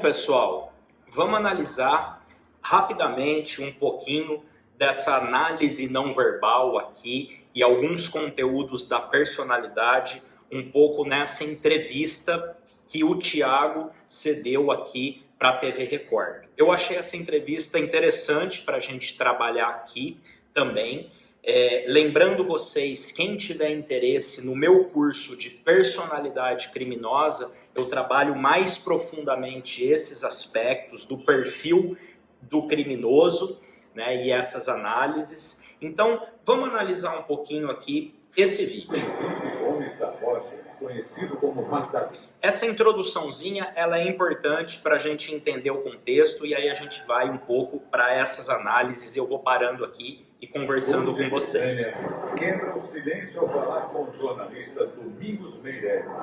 Pessoal, vamos analisar rapidamente um pouquinho dessa análise não verbal aqui e alguns conteúdos da personalidade, um pouco nessa entrevista que o Thiago cedeu aqui para a TV Record. Eu achei essa entrevista interessante para a gente trabalhar aqui também. Lembrando vocês, quem tiver interesse no meu curso de personalidade criminosa, eu trabalho mais profundamente esses aspectos do perfil do criminoso, né, e essas análises. Então, vamos analisar um pouquinho aqui esse vídeo. Gomes da Rocha, conhecido como Matador. Essa introduçãozinha, ela é importante para a gente entender o contexto e aí a gente vai um pouco para essas análises. Eu vou parando aqui e conversando com vocês. Quebra o silêncio ao falar com o jornalista Domingos Meirelles.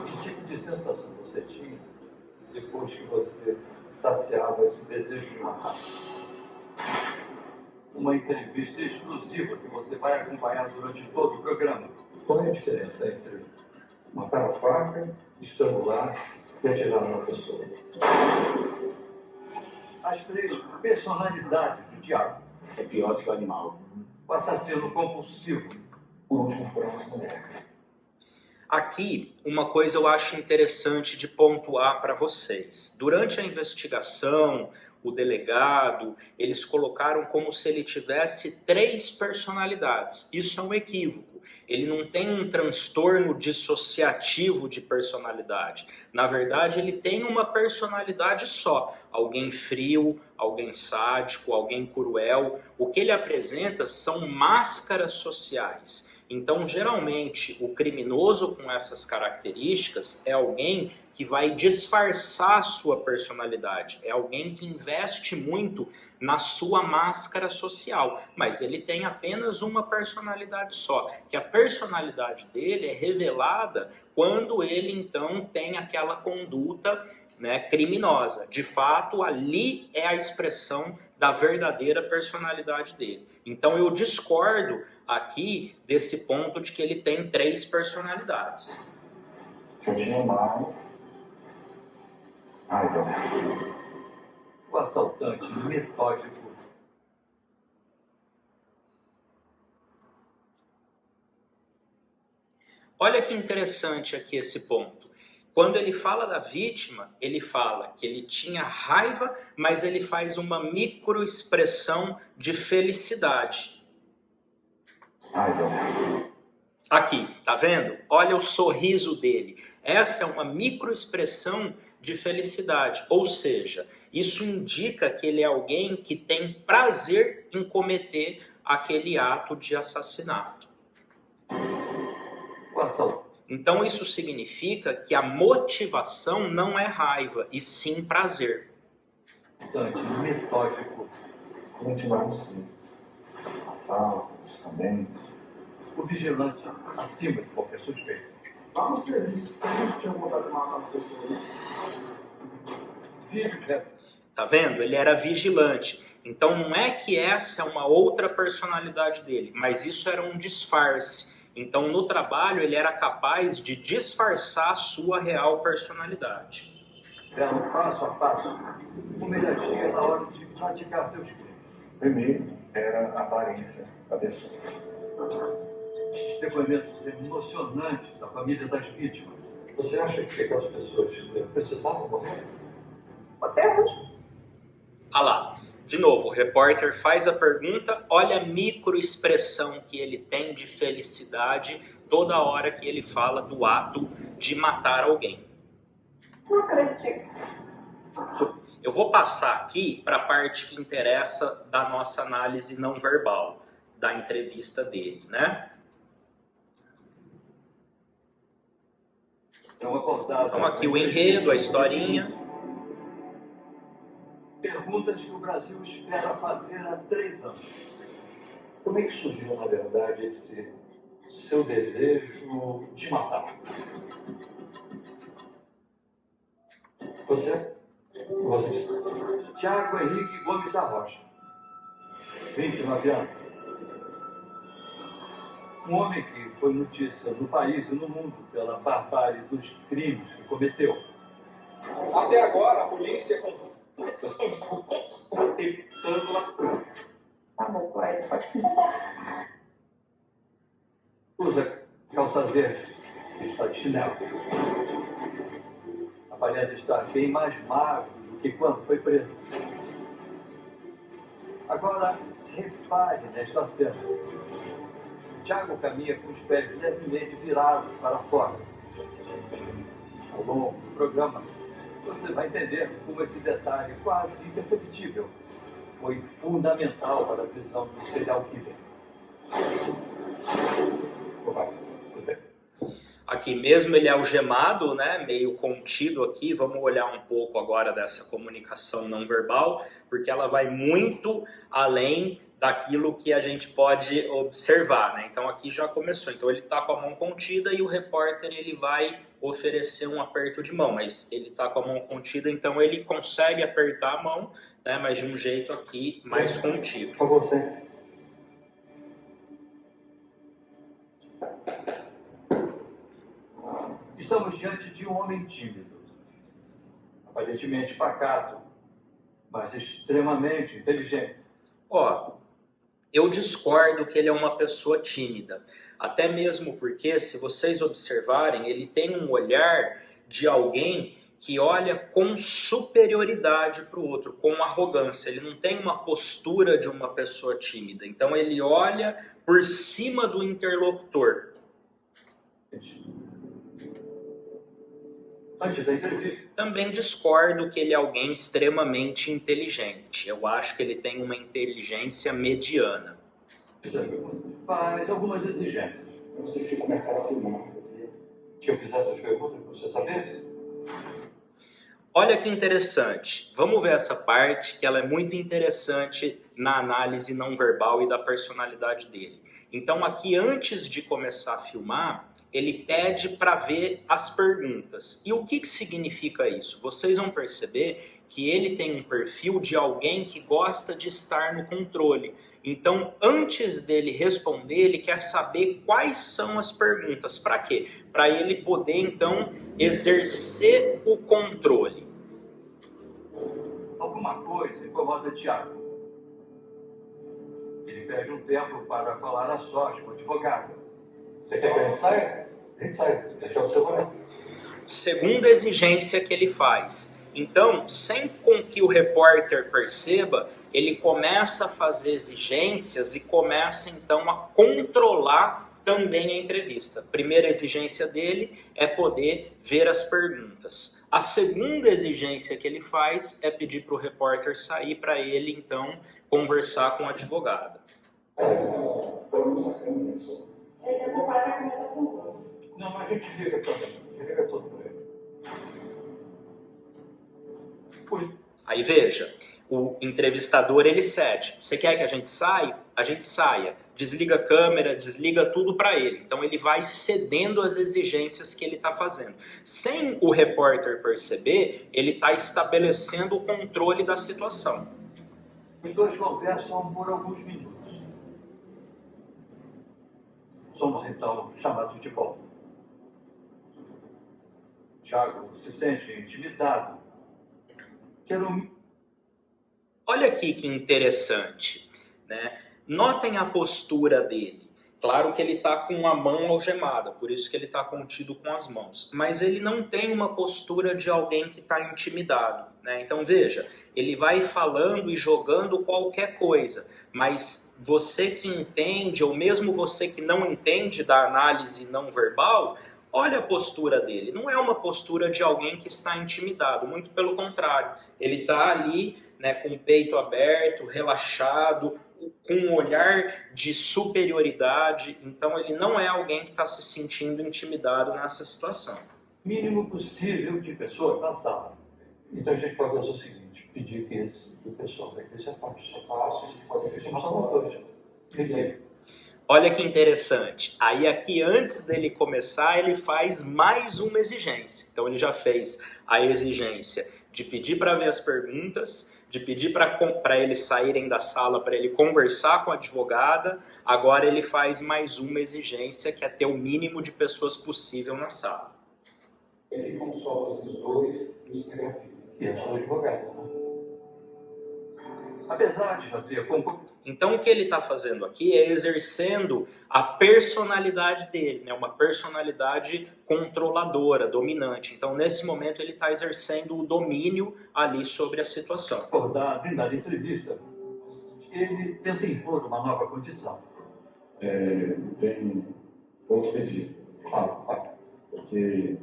Que tipo de sensação você tinha depois que você saciava esse desejo de matar? Uma entrevista exclusiva que você vai acompanhar durante todo o programa. Qual é a diferença entre matar a faca, estrangular e atirar numa pessoa? As três personalidades do diabo. É pior do que o animal. O assassino compulsivo. Por último foram as mulheres. Aqui, uma coisa eu acho interessante de pontuar para vocês. Durante a investigação, o delegado, eles colocaram como se ele tivesse 3 personalidades. Isso é um equívoco. Ele não tem um transtorno dissociativo de personalidade. Na verdade, ele tem uma personalidade só. Alguém frio, alguém sádico, alguém cruel. O que ele apresenta são máscaras sociais. Então, geralmente, o criminoso com essas características é alguém que vai disfarçar a sua personalidade. É alguém que investe muito na sua máscara social, mas ele tem apenas uma personalidade só, que a personalidade dele é revelada quando ele então tem aquela conduta, né, criminosa. De fato, ali é a expressão da verdadeira personalidade dele. Então eu discordo aqui desse ponto de que ele tem 3 personalidades. Eu tinha mais raiva. O assaltante metódico. Olha que interessante aqui esse ponto. Quando ele fala da vítima, ele fala que ele tinha raiva, mas ele faz uma microexpressão de felicidade. Raiva. Aqui, tá vendo? Olha o sorriso dele. Essa é uma microexpressão de felicidade, ou seja, isso indica que ele é alguém que tem prazer em cometer aquele ato de assassinato. O assalto. Então isso significa que a motivação não é raiva, e sim prazer. Assaltante metódico. Cometi vários crimes. Assaltos também. O vigilante acima de qualquer suspeito. Lá no serviço sempre tinha vontade de matar as pessoas, né? Vídeos. Tá vendo? Ele era vigilante. Então não é que essa é uma outra personalidade dele, mas isso era um disfarce. Então no trabalho ele era capaz de disfarçar a sua real personalidade. Eram passo a passo como ele agia na hora de praticar seus crimes. Primeiro era a aparência da pessoa. Depoimentos emocionantes da família das vítimas. Você acha que aquelas pessoas precisavam morrer? Até hoje. Ah lá, de novo, o repórter faz a pergunta, olha a microexpressão que ele tem de felicidade toda hora que ele fala do ato de matar alguém. Não acredito. Eu vou passar aqui para a parte que interessa da nossa análise não verbal, da entrevista dele, né? Então aqui o enredo, a historinha. Perguntas que o Brasil espera fazer há 3 anos. Como é que surgiu, na verdade, esse seu desejo de matar? Você? Thiago Henrique Gomes da Rocha. 29 anos. Um homem que foi notícia no país e no mundo pela barbárie dos crimes que cometeu. Até agora, a polícia tentando lá. Tá bom, pai, pode Usa calça verde e está de chinelo. Aparenta estar bem mais magro do que quando foi preso. Agora, repare nesta cena. Tiago caminha com os pés levemente virados para fora. Ao longo do programa, você vai entender como esse detalhe quase imperceptível foi fundamental para a prisão do serial killer. Aqui mesmo ele é algemado, né, meio contido aqui. Vamos olhar um pouco agora dessa comunicação não verbal, porque ela vai muito além daquilo que a gente pode observar, né? Então aqui já começou. Então ele está com a mão contida e o repórter ele vai oferecer um aperto de mão, mas ele está com a mão contida, então ele consegue apertar a mão, né, mas de um jeito aqui mais contido. Por favor, sente-se. Estamos diante de um homem tímido, aparentemente pacato, mas extremamente inteligente. Ó, eu discordo que ele é uma pessoa tímida, até mesmo porque, se vocês observarem, ele tem um olhar de alguém que olha com superioridade para o outro, com arrogância. Ele não tem uma postura de uma pessoa tímida, então ele olha por cima do interlocutor. Antes da entrevista. Também discordo que ele é alguém extremamente inteligente. Eu acho que ele tem uma inteligência mediana. Faz algumas exigências. Antes de começar a filmar, Que eu fizesse as perguntas para você saber? Olha que interessante. Vamos ver essa parte que ela é muito interessante na análise não verbal e da personalidade dele. Então aqui, antes de começar a filmar, ele pede para ver as perguntas. E o que significa isso? Vocês vão perceber que ele tem um perfil de alguém que gosta de estar no controle. Então, antes dele responder, ele quer saber quais são as perguntas. Para quê? Para ele poder, então, exercer o controle. Alguma coisa incomoda Tiago. Ele pede um tempo para falar a sós com o advogado. Você quer que a gente saia? A gente sai. Deixa o seu boné. Segunda exigência que ele faz. Então, sem com que o repórter perceba, ele começa a fazer exigências e começa então a controlar também a entrevista. A primeira exigência dele é poder ver as perguntas. A segunda exigência que ele faz é pedir para o repórter sair para ele então conversar com o advogado. Não, mas a gente liga também. Liga todo por ele. Aí veja, o entrevistador ele cede. Você quer que a gente saia? A gente saia. Desliga a câmera, desliga tudo para ele. Então ele vai cedendo as exigências que ele está fazendo. Sem o repórter perceber, ele está estabelecendo o controle da situação. Os dois conversam por alguns minutos. Somos então chamados de volta. Tiago se sente intimidado. Olha aqui que interessante, né? Notem a postura dele. Claro que ele está com a mão algemada, por isso que ele está contido com as mãos. Mas ele não tem uma postura de alguém que está intimidado, né? Então veja, ele vai falando e jogando qualquer coisa. Mas você que entende, ou mesmo você que não entende da análise não verbal, olha a postura dele. Não é uma postura de alguém que está intimidado, muito pelo contrário. Ele está ali, né, com o peito aberto, relaxado, com um olhar de superioridade. Então ele não é alguém que está se sentindo intimidado nessa situação. Mínimo possível de pessoas na sala. Então a gente pode fazer o seguinte, pedir que o pessoal daqui se afaste. A gente pode fechar só uma coisa. Olha que interessante. Aí aqui, antes dele começar, ele faz mais uma exigência. Então ele já fez a exigência de pedir para ver as perguntas, de pedir para eles saírem da sala, para ele conversar com a advogada. Agora ele faz mais uma exigência, que é ter o mínimo de pessoas possível na sala. E ficam só vocês dois e os cinegrafistas. E a sua advogada, né? Apesar de já ter concordado. Então o que ele está fazendo aqui é exercendo a personalidade dele, né? Uma personalidade controladora, dominante. Então nesse momento ele está exercendo o domínio ali sobre a situação. Em dada entrevista, ele tenta impor uma nova condição. Tem outro pedido. Porque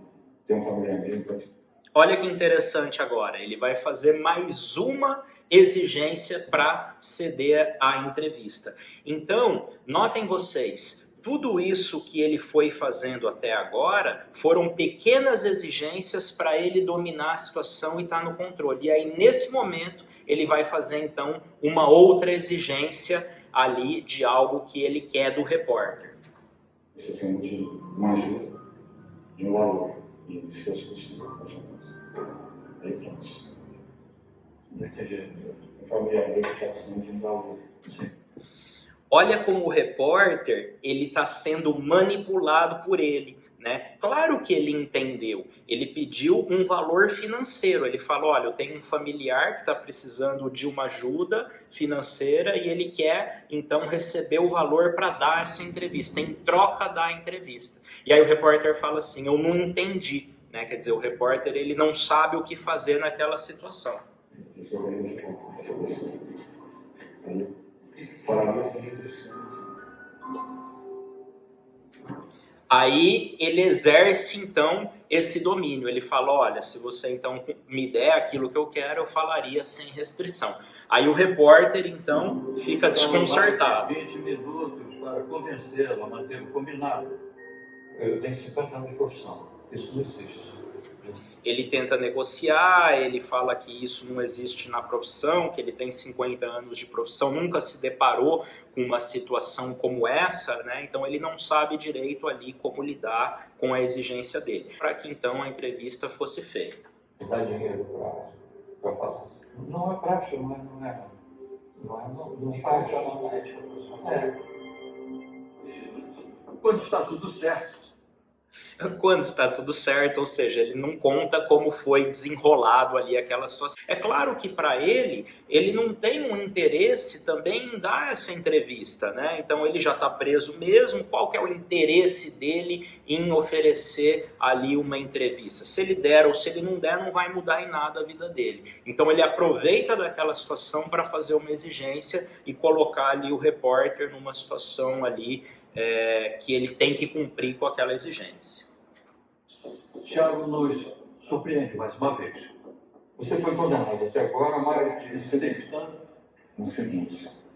tem um familiar meu que... Olha que interessante agora, ele vai fazer mais uma exigência para ceder à entrevista. Então, notem vocês, tudo isso que ele foi fazendo até agora foram pequenas exigências para ele dominar a situação e estar no controle. E aí, nesse momento, ele vai fazer então uma outra exigência ali de algo que ele quer do repórter. Precisando de uma ajuda, de um valor. E se fosse possível, mais ou menos. Aí pronto. Não entendi. A família dele está precisando de um valor. Sim. Olha como o repórter ele está sendo manipulado por ele, né? Claro que ele entendeu. Ele pediu um valor financeiro. Ele falou, olha, eu tenho um familiar que está precisando de uma ajuda financeira e ele quer, então, receber o valor para dar essa entrevista, em troca da entrevista. E aí o repórter fala assim, eu não entendi. Né? Quer dizer, o repórter ele não sabe o que fazer naquela situação. Isso eu ganhei de pouco, essa pessoa. Aí, falaria assim, restrições. Aí ele exerce então esse domínio. Ele fala, olha, se você então me der aquilo que eu quero, eu falaria sem restrição. Aí o repórter então fica desconcertado. 20 minutos para convencê-lo a manter o combinado. Eu tenho 50 anos de profissão. Isso não existe. Ele tenta negociar, ele fala que isso não existe na profissão, que ele tem 50 anos de profissão, nunca se deparou com uma situação como essa, né? Então ele não sabe direito ali como lidar com a exigência dele, para que então a entrevista fosse feita. Dá dinheiro para fazer. Não é prático, não faz a nossa ética profissional. Quando está tudo certo. Quando está tudo certo, ou seja, ele não conta como foi desenrolado ali aquela situação. É claro que para ele não tem um interesse também em dar essa entrevista, né? Então ele já está preso mesmo, qual que é o interesse dele em oferecer ali uma entrevista? Se ele der ou se ele não der, não vai mudar em nada a vida dele. Então ele aproveita daquela situação para fazer uma exigência e colocar ali o repórter numa situação ali que ele tem que cumprir com aquela exigência. Tiago nos surpreende mais uma vez. Você foi condenado até agora a mais de 6 anos? Um segundo.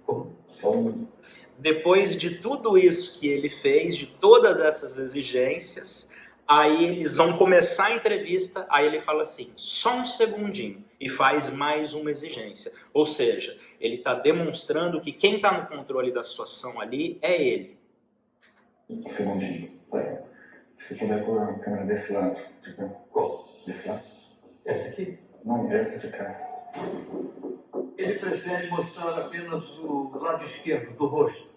Como? Só um. Depois de tudo isso que ele fez, de todas essas exigências, aí eles vão começar a entrevista, aí ele fala assim, só um segundinho, e faz mais uma exigência. Ou seja, ele está demonstrando que quem está no controle da situação ali é ele. Um segundinho. Se puder pôr a câmera desse lado. Qual? Desse lado? Essa aqui? Não, essa de cá. Ele prefere mostrar apenas o lado esquerdo do rosto.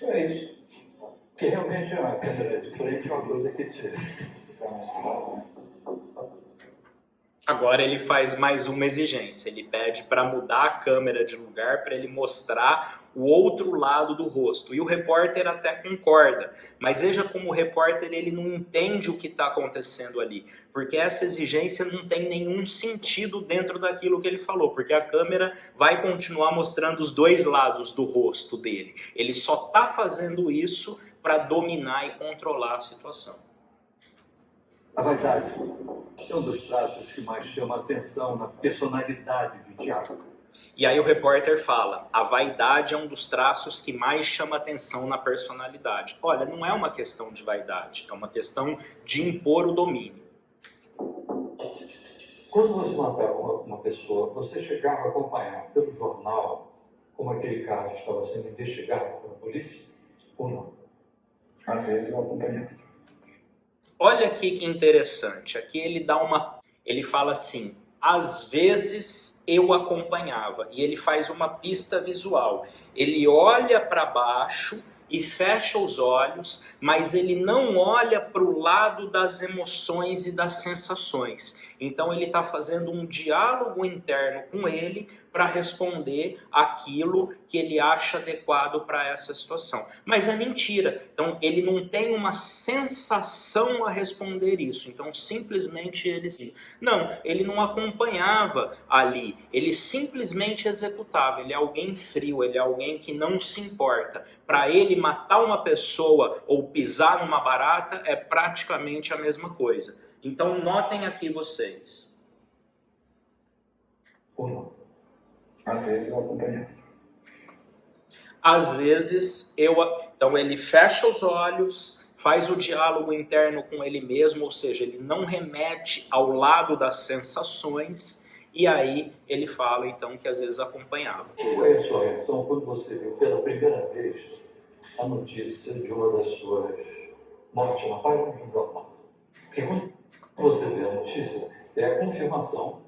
É isso. Porque realmente a câmera de frente é uma coisa que tira. Agora ele faz mais uma exigência, ele pede para mudar a câmera de lugar para ele mostrar o outro lado do rosto. E o repórter até concorda, mas veja como o repórter ele não entende o que está acontecendo ali, porque essa exigência não tem nenhum sentido dentro daquilo que ele falou, porque a câmera vai continuar mostrando os dois lados do rosto dele. Ele só está fazendo isso para dominar e controlar a situação. A vaidade é um dos traços que mais chama a atenção na personalidade de Tiago. E aí o repórter fala, a vaidade é um dos traços que mais chama atenção na personalidade. Olha, não é uma questão de vaidade, é uma questão de impor o domínio. Quando você matava uma pessoa, você chegava a acompanhar pelo jornal como aquele caso estava sendo investigado pela polícia ou não? Às vezes eu acompanhava. Olha aqui que interessante, aqui ele fala assim, às vezes eu acompanhava, e ele faz uma pista visual. Ele olha para baixo e fecha os olhos, mas ele não olha para o lado das emoções e das sensações. Então ele está fazendo um diálogo interno com ele para responder aquilo que ele acha adequado para essa situação. Mas é mentira. Então ele não tem uma sensação a responder isso. Então simplesmente ele... Não, ele não acompanhava ali. Ele simplesmente executava. Ele é alguém frio, ele é alguém que não se importa. Para ele, matar uma pessoa ou pisar numa barata é praticamente a mesma coisa. Então notem aqui vocês. Ou não? Às vezes eu acompanhava. Às vezes então ele fecha os olhos, faz o diálogo interno com ele mesmo, ou seja, ele não remete ao lado das sensações, e aí ele fala então que às vezes acompanhava. Qual é a sua reação quando você viu pela primeira vez a notícia de uma das suas mortes na página de um jornal? Porque quando você vê a notícia, é a confirmação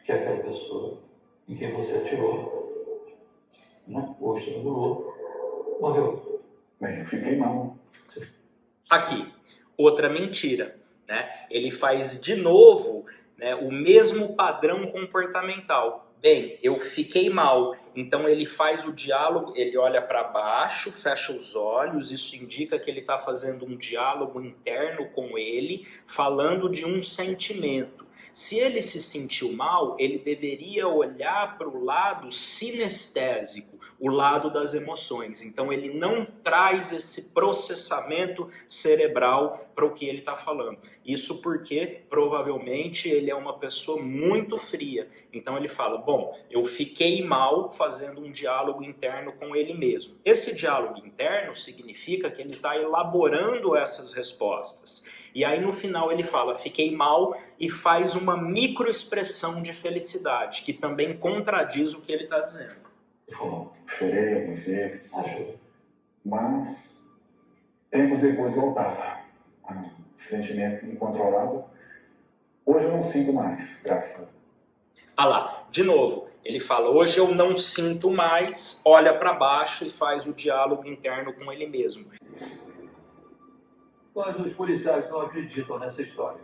que aquela pessoa em quem você atirou, né, ou estrangulou, morreu. Bem, eu fiquei mal. Aqui, outra mentira, né? Ele faz de novo, né, o mesmo padrão comportamental. Bem, eu fiquei mal. Então ele faz o diálogo, ele olha para baixo, fecha os olhos, isso indica que ele está fazendo um diálogo interno com ele, falando de um sentimento. Se ele se sentiu mal, ele deveria olhar para o lado sinestésico, o lado das emoções. Então ele não traz esse processamento cerebral para o que ele está falando. Isso porque provavelmente ele é uma pessoa muito fria. Então ele fala, bom, eu fiquei mal fazendo um diálogo interno com ele mesmo. Esse diálogo interno significa que ele está elaborando essas respostas. E aí no final ele fala, fiquei mal, e faz uma microexpressão de felicidade, que também contradiz o que ele está dizendo. Chorei algumas vezes, mas tempos depois voltava. Um sentimento incontrolável. Hoje eu não sinto mais, graças a Deus. Ah lá, de novo, ele fala, hoje eu não sinto mais, olha para baixo e faz o diálogo interno com ele mesmo. Mas os policiais não acreditam nessa história.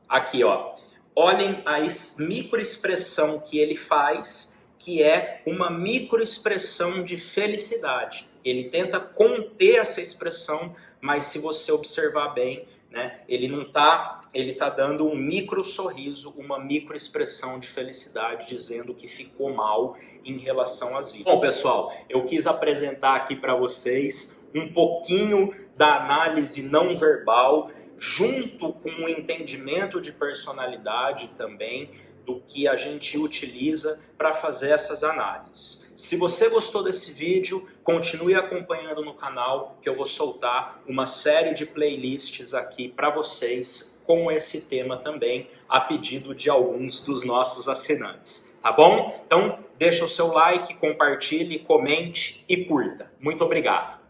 Aqui, ó, olhem a microexpressão que ele faz, que é uma microexpressão de felicidade. Ele tenta conter essa expressão, mas se você observar bem, né, ele tá dando um micro sorriso, uma microexpressão de felicidade, dizendo que ficou mal em relação às vítimas. Bom, pessoal, eu quis apresentar aqui para vocês um pouquinho da análise não verbal, junto com o entendimento de personalidade também, do que a gente utiliza para fazer essas análises. Se você gostou desse vídeo, continue acompanhando no canal, que eu vou soltar uma série de playlists aqui para vocês com esse tema também, a pedido de alguns dos nossos assinantes. Tá bom? Então, deixa o seu like, compartilhe, comente e curta. Muito obrigado!